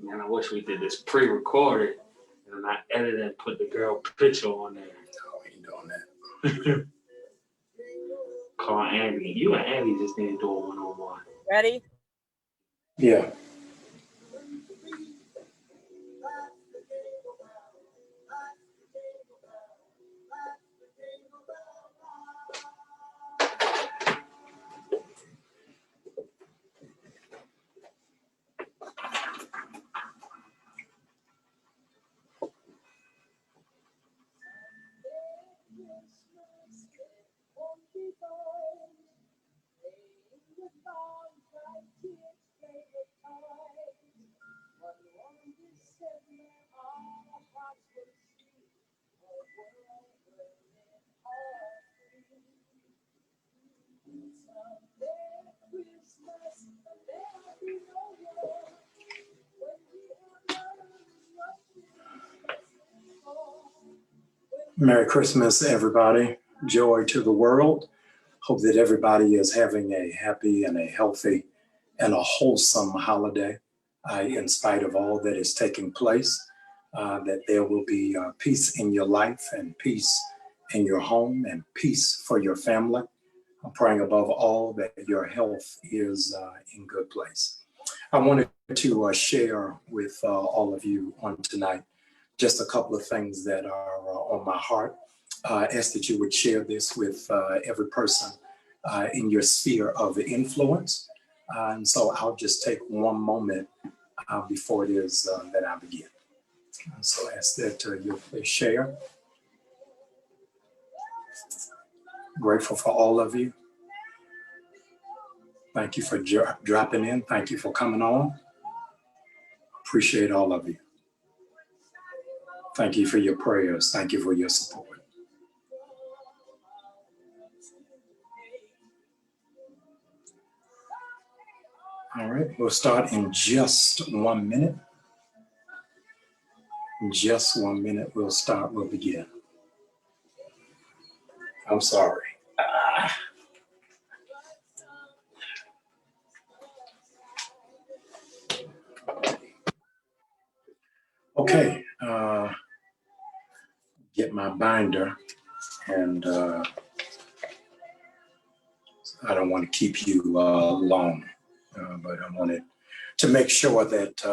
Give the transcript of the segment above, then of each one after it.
Man, I wish we did this pre-recorded and I edited and put the girl picture on there. No, we ain't doing that. Call Andy. You and Andy just need to do a one-on-one. Ready? Yeah. Merry Christmas, everybody. Joy to the world. Hope that everybody is having a happy and a healthy and a wholesome holiday in spite of all that is taking place, that there will be peace in your life and peace in your home and peace for your family. I'm praying above all that your health is in good place. I wanted to share with all of you on tonight just a couple of things that are on my heart. Ask that you would share this with every person in your sphere of influence. And so I'll just take one moment before it is that I begin. So ask that you please share. Grateful for all of you. Thank you for dropping in. Thank you for coming on. Appreciate all of you. Thank you for your prayers. Thank you for your support. All right, we'll start in just 1 minute. In just 1 minute, we'll begin. I'm sorry. Okay, get my binder, and I don't want to keep you long, but I wanted to make sure that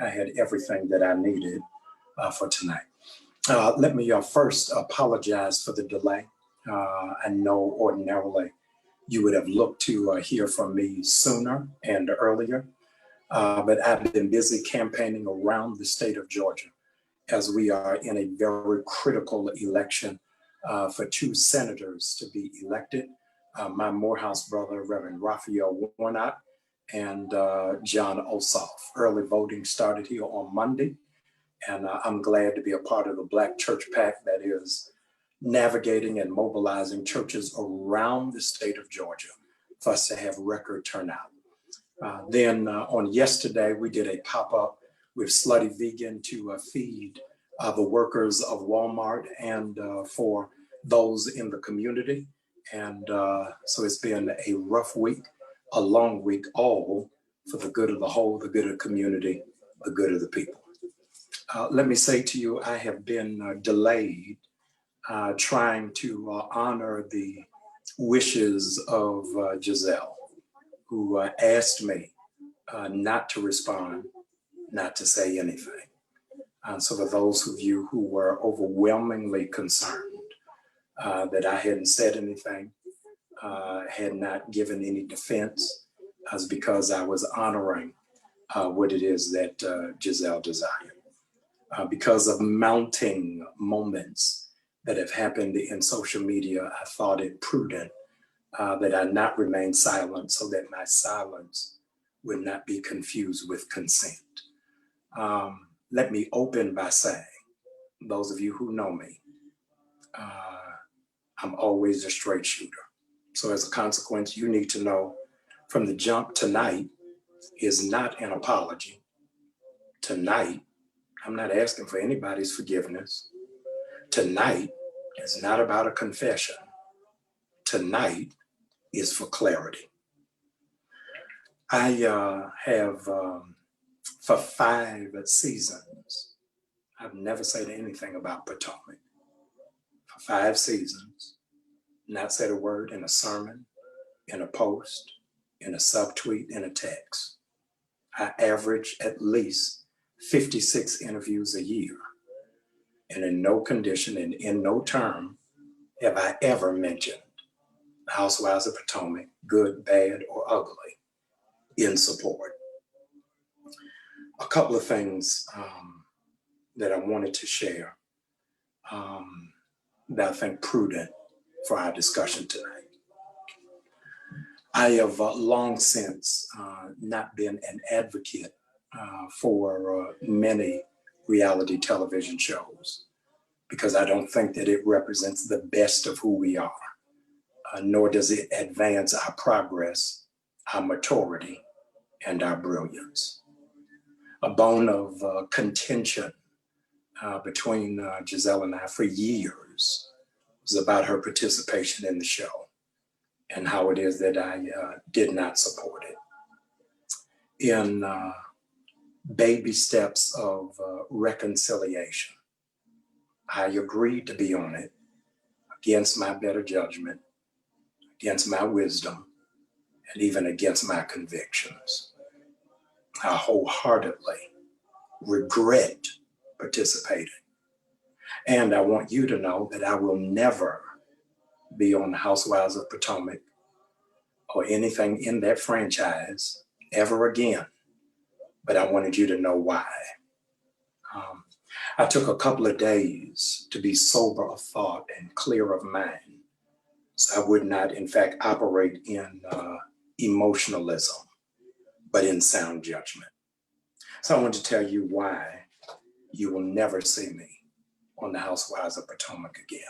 I had everything that I needed for tonight. Let me first apologize for the delay. I know ordinarily you would have looked to hear from me sooner and earlier, but I've been busy campaigning around the state of Georgia as we are in a very critical election for 2 senators to be elected. My Morehouse brother, Reverend Raphael Warnock, and John Ossoff. Early voting started here on Monday, and I'm glad to be a part of the Black Church PAC that is navigating and mobilizing churches around the state of Georgia for us to have record turnout. Then on yesterday, we did a pop-up with Slutty Vegan to feed the workers of Walmart and for those in the community. And so it's been a rough week, a long week, all for the good of the whole, the good of the community, the good of the people. Let me say to you, I have been delayed trying to honor the wishes of Giselle, who asked me not to respond, not to say anything. So for those of you who were overwhelmingly concerned that I hadn't said anything, had not given any defense, as because I was honoring what it is that Giselle desired. Because of mounting moments that have happened in social media, I thought it prudent that I not remain silent so that my silence would not be confused with consent. Let me open by saying, those of you who know me, I'm always a straight shooter. So as a consequence, you need to know from the jump, tonight is not an apology. Tonight, I'm not asking for anybody's forgiveness. Tonight is not about a confession. Tonight is for clarity. I have for 5 seasons. I've never said anything about Potomac. For 5 seasons, not said a word in a sermon, in a post, in a subtweet, in a text. I average at least 56 interviews a year. And in no condition and in no term have I ever mentioned the Housewives of Potomac, good, bad, or ugly, in support. A couple of things that I wanted to share that I think prudent for our discussion tonight. I have long since not been an advocate for many reality television shows because I don't think that it represents the best of who we are, nor does it advance our progress, our maturity, and our brilliance. A bone of contention between Giselle and I for years was about her participation in the show and how it is that I did not support it. In baby steps of reconciliation, I agreed to be on it against my better judgment, against my wisdom, and even against my convictions. I wholeheartedly regret participating. And I want you to know that I will never be on the Housewives of Potomac or anything in that franchise ever again. But I wanted you to know why. I took a couple of days to be sober of thought and clear of mind, so I would not, in fact, operate in emotionalism, but in sound judgment. So I want to tell you why you will never see me on the Housewives of Potomac again.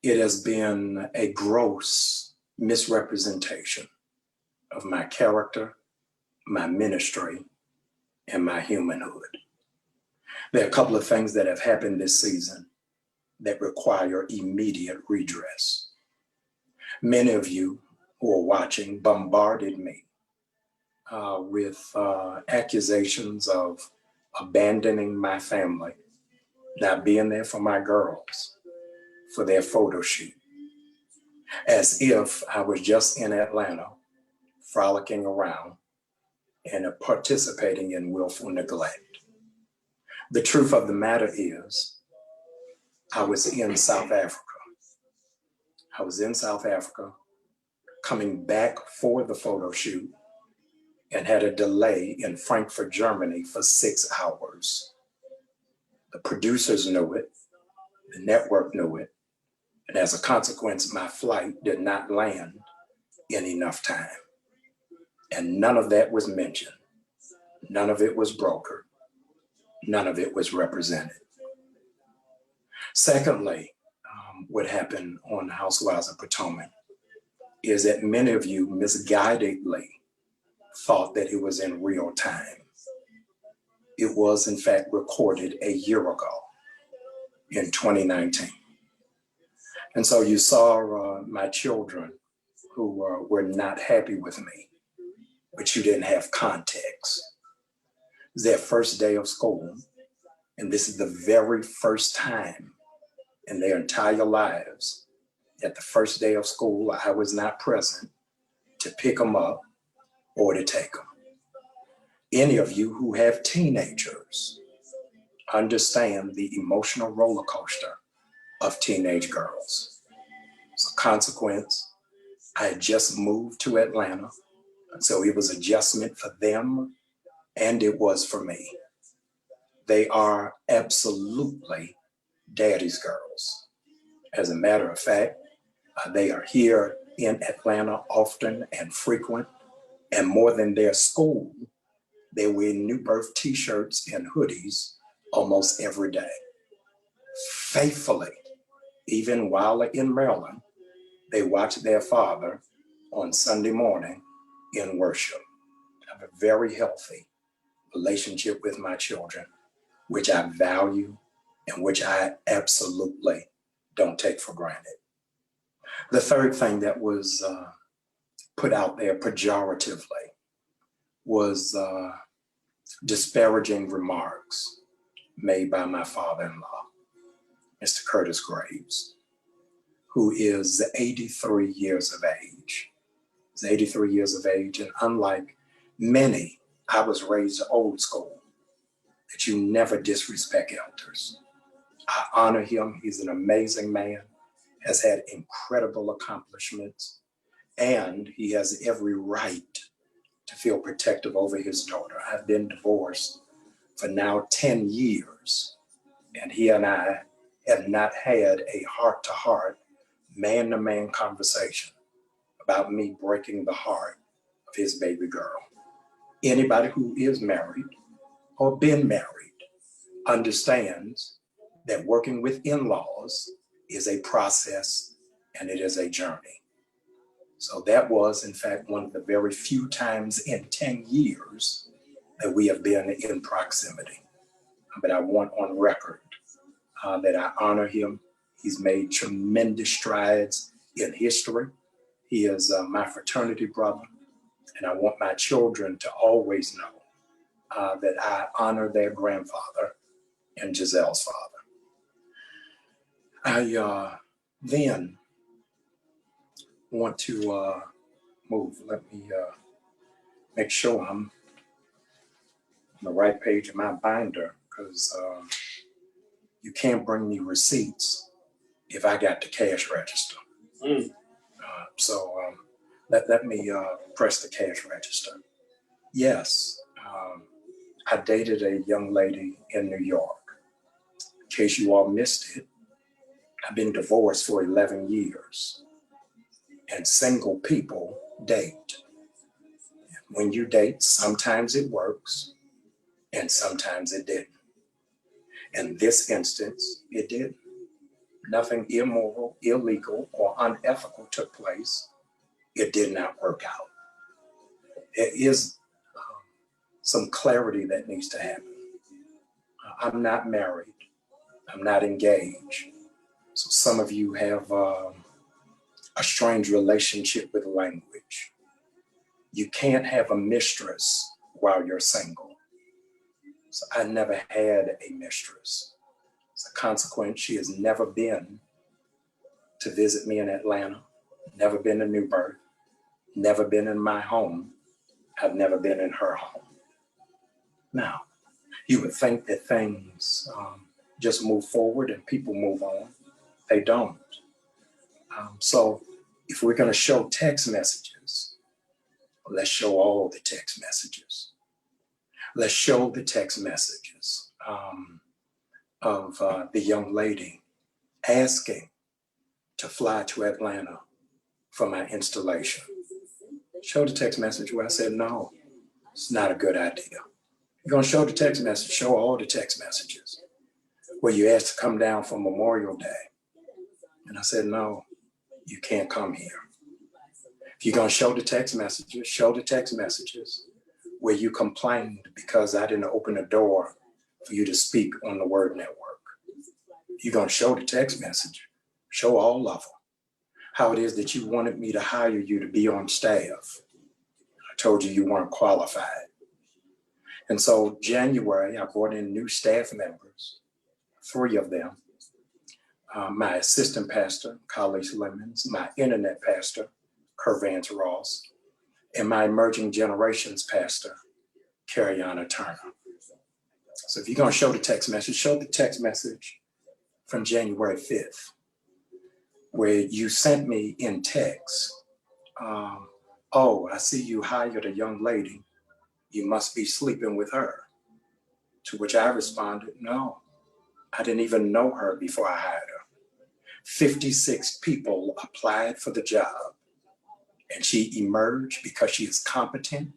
It has been a gross misrepresentation of my character, my ministry, and my humanhood. There are a couple of things that have happened this season that require immediate redress. Many of you who are watching bombarded me with accusations of abandoning my family, not being there for my girls, for their photo shoot, as if I was just in Atlanta, frolicking around and participating in willful neglect. The truth of the matter is, I was in South Africa. I was in South Africa, coming back for the photo shoot, and had a delay in Frankfurt, Germany for 6 hours. The producers knew it, the network knew it, and as a consequence, my flight did not land in enough time. And none of that was mentioned. None of it was brokered. None of it was represented. Secondly, what happened on Housewives of Potomac is that many of you misguidedly thought that it was in real time. It was, in fact, recorded a year ago in 2019. And so you saw my children who were not happy with me, but you didn't have context. It was their first day of school, and this is the very first time in their entire lives that the first day of school I was not present to pick them up or to take them. Any of you who have teenagers understand the emotional roller coaster of teenage girls. As a consequence, I had just moved to Atlanta, so it was adjustment for them and it was for me. They are absolutely daddy's girls. As a matter of fact, they are here in Atlanta often and frequent, and more than their school, they wear new birth t-shirts and hoodies almost every day. Faithfully, even while in Maryland, they watch their father on Sunday morning in worship. I have a very healthy relationship with my children, which I value and which I absolutely don't take for granted. The third thing that was put out there pejoratively was disparaging remarks made by my father-in-law, Mr. Curtis Graves, who is 83 years of age. He's 83 years of age, and unlike many, I was raised old school, that you never disrespect elders. I honor him. He's an amazing man, has had incredible accomplishments, and he has every right to feel protective over his daughter. I've been divorced for now 10 years, and he and I have not had a heart-to-heart, man-to-man conversation about me breaking the heart of his baby girl. Anybody who is married or been married understands that working with in-laws is a process and it is a journey. So that was, in fact, one of the very few times in 10 years that we have been in proximity. But I want on record that I honor him. He's made tremendous strides in history. He is my fraternity brother, and I want my children to always know that I honor their grandfather and Giselle's father. I then want to move. Let me make sure I'm on the right page of my binder, because you can't bring me receipts if I got the cash register. So let me press the cash register. Yes, I dated a young lady in New York. In case you all missed it, I've been divorced for 11 years, and single people date. When you date, sometimes it works and sometimes it didn't. In this instance, it didn't. Nothing immoral, illegal, or unethical took place. It did not work out. There is some clarity that needs to happen. I'm not married. I'm not engaged. So some of you have a strange relationship with language. You can't have a mistress while you're single. So I never had a mistress. As a consequence, she has never been to visit me in Atlanta, never been to Newburgh, never been in my home. I've never been in her home. Now, you would think that things just move forward and people move on. They don't. So if we're going to show text messages, let's show all the text messages. Let's show the text messages of the young lady asking to fly to Atlanta for my installation. Show the text message where I said, no, it's not a good idea. You're going to show the text message, show all the text messages where you asked to come down for Memorial Day. And I said, no, you can't come here. If you're going to show the text messages where you complained because I didn't open the door for you to speak on the Word Network. You're going to show the text message, show all of them, how it is that you wanted me to hire you to be on staff. I told you weren't qualified. And so January, I brought in new staff members, 3 of them. My assistant pastor, Collis Lemons, my internet pastor, Kervance Ross, and my emerging generations pastor, Cariana Turner. So if you're going to show the text message, show the text message from January 5th, where you sent me in text, oh, I see you hired a young lady. You must be sleeping with her. To which I responded, no, I didn't even know her before I hired her. 56 people applied for the job, and she emerged because she is competent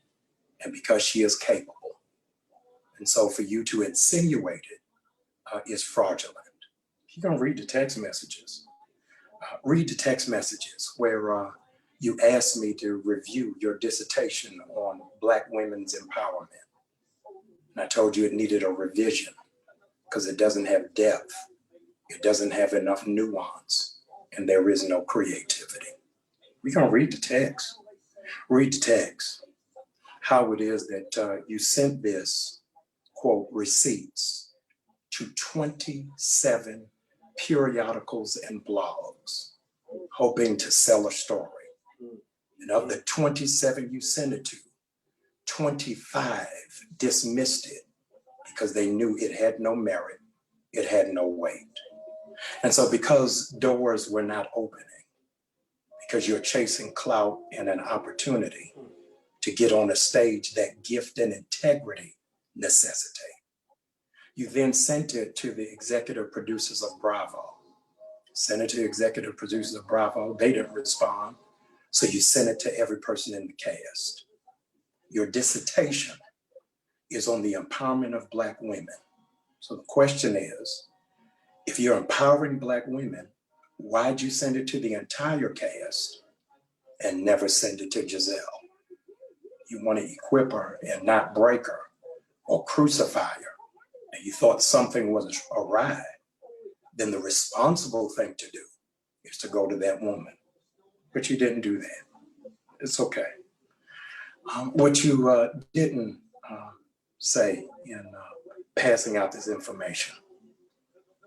and because she is capable. And so for you to insinuate it is fraudulent. You're going to read the text messages. Read the text messages where you asked me to review your dissertation on Black women's empowerment. And I told you it needed a revision because it doesn't have depth. It doesn't have enough nuance, and there is no creativity. We're going to read the text. Read the text. How it is that you sent this quote, receipts to 27 periodicals and blogs, hoping to sell a story. And of the 27 you sent it to, 25 dismissed it because they knew it had no merit, it had no weight. And so because doors were not opening, because you're chasing clout and an opportunity to get on a stage that gift and integrity necessitate, you then sent it to the executive producers of Bravo. Sent it to the executive producers of Bravo, they didn't respond. So you sent it to every person in the cast. Your dissertation is on the empowerment of Black women. So the question is, if you're empowering Black women, why'd you send it to the entire cast and never send it to Giselle? You want to equip her and not break her or crucify her, and you thought something was awry, then the responsible thing to do is to go to that woman. But you didn't do that. It's okay. What you didn't say in passing out this information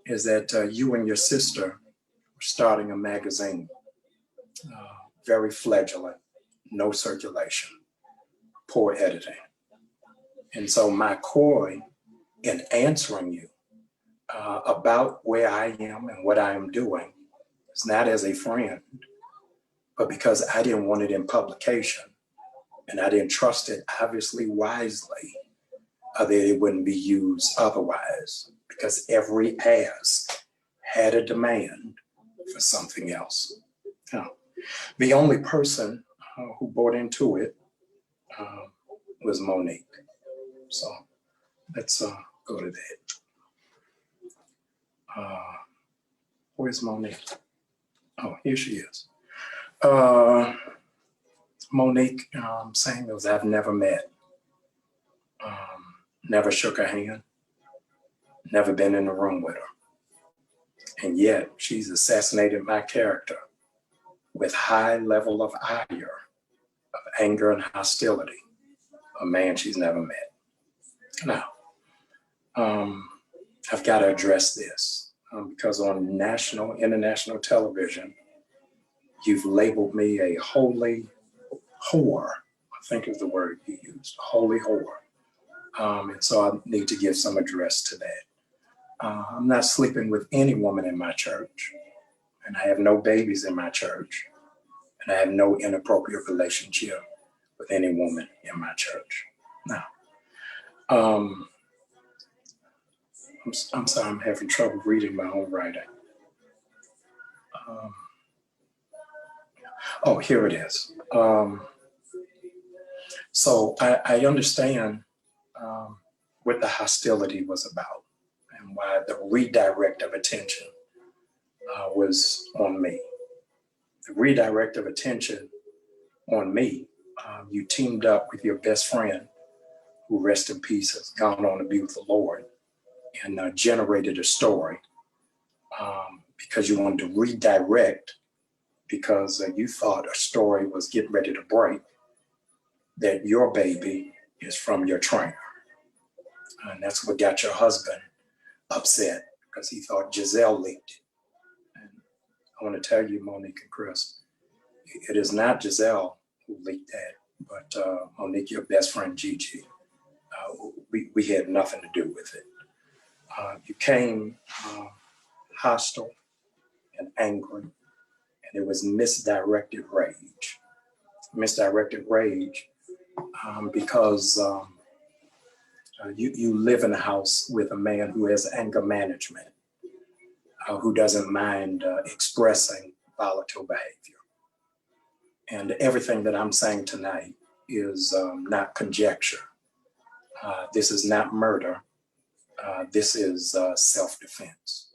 is that you and your sister were starting a magazine, very fledgling, no circulation, poor editing. And so my coy in answering you about where I am and what I am doing is not as a friend, but because I didn't want it in publication and I didn't trust it, obviously wisely, that it wouldn't be used otherwise, because every ask had a demand for something else. Now, the only person who bought into it was Monique. So let's go to that. Where's Monique? Oh, here she is. Monique Samuels, I've never met, never shook her hand, never been in the room with her. And yet she's assassinated my character with high level of ire, of anger and hostility, a man she's never met. Now, I've got to address this because on national, international television, you've labeled me a holy whore, I think is the word you used, holy whore. And so I need to give some address to that. I'm not sleeping with any woman in my church, and I have no babies in my church, and I have no inappropriate relationship with any woman in my church. Now, I'm sorry, I'm having trouble reading my own writing. Oh, here it is. So I understand what the hostility was about and why the redirect of attention was on me. The redirect of attention on me, you teamed up with your best friend, who rest in peace, has gone on to be with the Lord, and generated a story because you wanted to redirect because you thought a story was getting ready to break, that your baby is from your trainer. And that's what got your husband upset because he thought Giselle leaked it. And I want to tell you, Monique and Chris, it is not Giselle who leaked that, but Monique, your best friend, Gigi. We had nothing to do with it. You came hostile and angry, and it was misdirected rage. Misdirected rage because you live in a house with a man who has anger management, who doesn't mind expressing volatile behavior. And everything that I'm saying tonight is not conjecture. This is not murder. This is self-defense.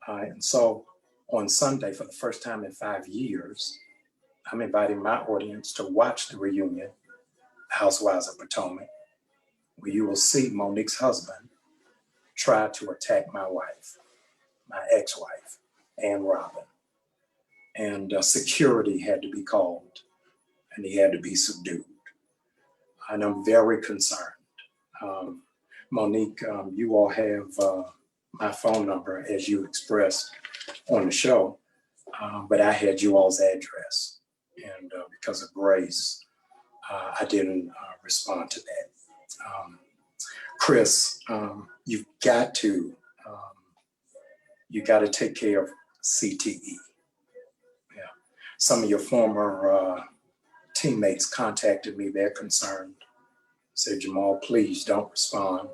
And so on Sunday, for the first time in 5 years, I'm inviting my audience to watch the reunion, Housewives of Potomac, where you will see Monique's husband try to attack my wife, my ex-wife, Ann Robin. And security had to be called, and he had to be subdued. And I'm very concerned Monique, you all have my phone number as you expressed on the show, but I had you all's address. And because of grace, I didn't respond to that. Chris, you got to take care of CTE. Yeah. Some of your former teammates contacted me. They're concerned. Said, Jamal, please don't respond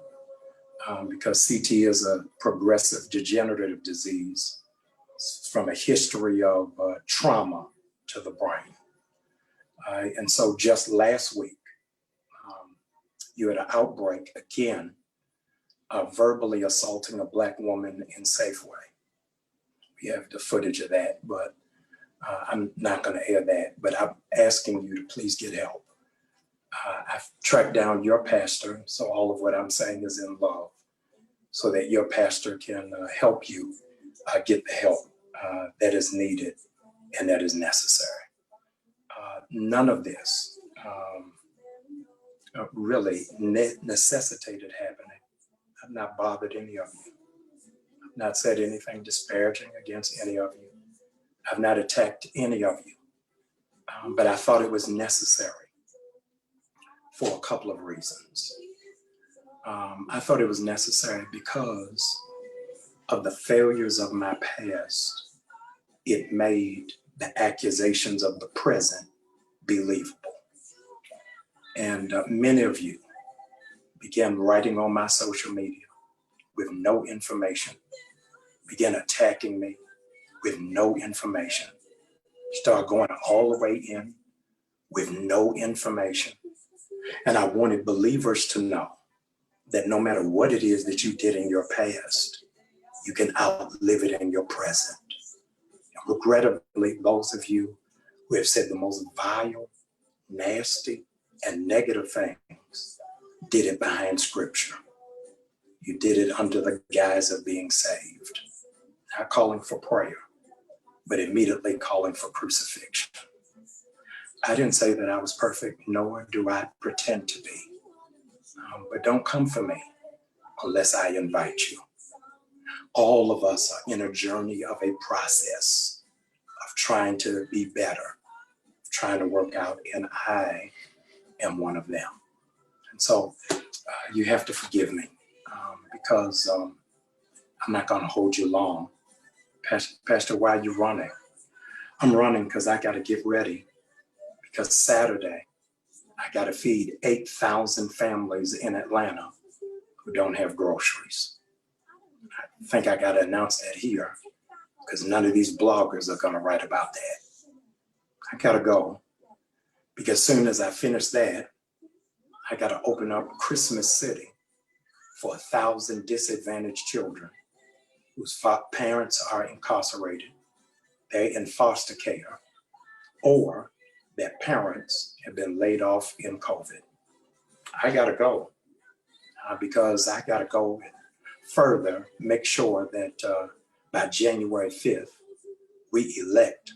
because CT is a progressive degenerative disease from a history of trauma to the brain. And so just last week, you had an outbreak again of verbally assaulting a Black woman in Safeway. We have the footage of that, but I'm not going to air that, but I'm asking you to please get help. I've tracked down your pastor, so all of what I'm saying is in love, so that your pastor can help you get the help that is needed and that is necessary. None of this really necessitated happening. I've not bothered any of you. I've not said anything disparaging against any of you. I've not attacked any of you, but I thought it was necessary for a couple of reasons. I thought it was necessary because of the failures of my past. It made the accusations of the present believable. And many of you began writing on my social media with no information, began attacking me with no information, start going all the way in with no information. And I wanted believers to know that no matter what it is that you did in your past, you can outlive it in your present. And regrettably, those of you who have said the most vile, nasty, and negative things did it behind scripture. You did it under the guise of being saved, not calling for prayer, but immediately calling for crucifixion. I didn't say that I was perfect, nor do I pretend to be. But don't come for me unless I invite you. All of us are in a journey of a process of trying to be better, trying to work out, and I am one of them. And so you have to forgive me because I'm not going to hold you long. Pastor, why are you running? I'm running because I got to get ready, because Saturday I got to feed 8,000 families in Atlanta who don't have groceries. I think I got to announce that here because none of these bloggers are going to write about that. I got to go because as soon as I finish that, I got to open up Christmas City for 1,000 disadvantaged children whose parents are incarcerated, they're in foster care, or their parents have been laid off in COVID. I got to go because I got to go further, make sure that by January 5th, we elect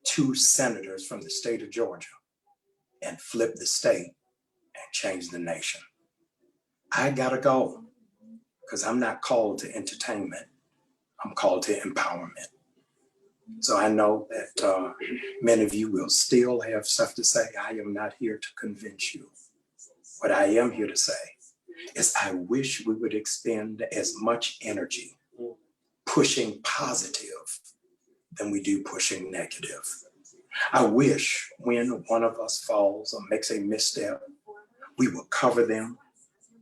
2 senators from the state of Georgia and flip the state and change the nation. I got to go because I'm not called to entertainment. I'm called to empowerment. So I know that many of you will still have stuff to say. I am not here to convince you. What I am here to say is I wish we would expend as much energy pushing positive than we do pushing negative. I wish when one of us falls or makes a misstep, we will cover them,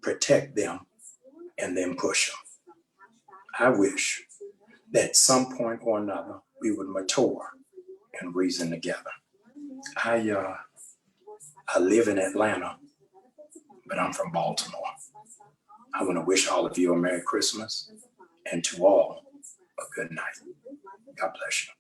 protect them, and then push them. I wish that at some point or another, we would mature and reason together. I live in Atlanta, but I'm from Baltimore. I want to wish all of you a Merry Christmas and to all a good night. God bless you.